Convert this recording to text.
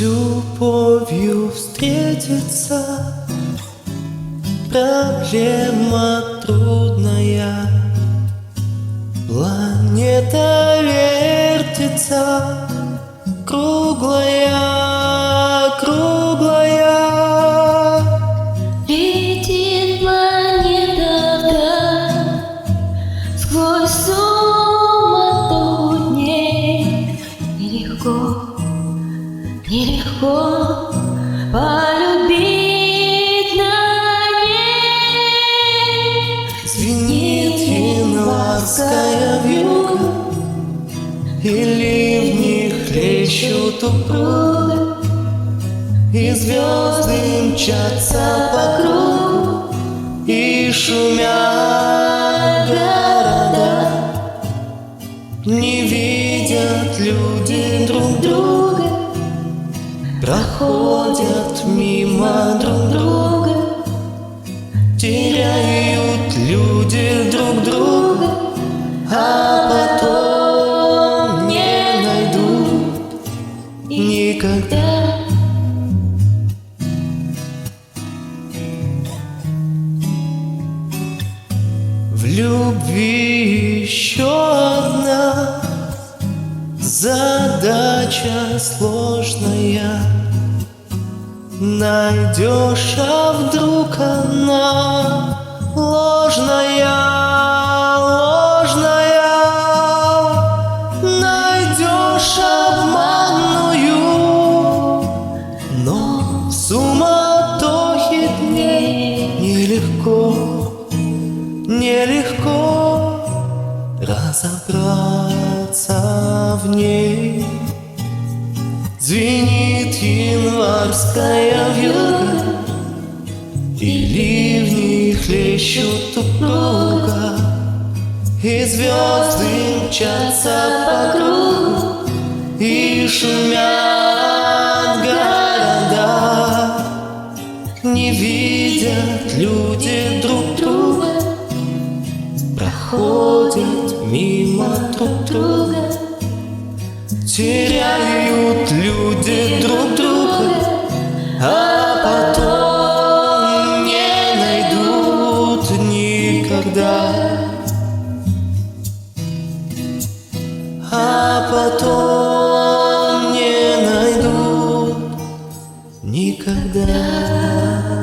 любовью встретиться. Проблема трудная, планета вертится, круглая, круглая. Летит планета вдаль, сквозь суматоху дней. Нелегко, нелегко полюбить на ней. Звенит январская вьюга, и ливни хлещут упруго, и звезды мчатся по кругу, и шумят города. Не видят люди друг друга, проходят мимо друг друга. Теряют люди друг друга, а потом не найдут никогда. В любви еще одна задача сложная. Найдешь, а вдруг она ложная, ложная. Найдешь обманную, но в суматохе дней нелегко, нелегко разобраться в ней. Звенит январская вьюга, и ливни хлещут упруго, и звезды мчатся по кругу, и шумят города. Не видят люди друг друга, проходят мимо друг друга. Теряют люди друг друга, а потом не найдут никогда. А потом не найдут никогда.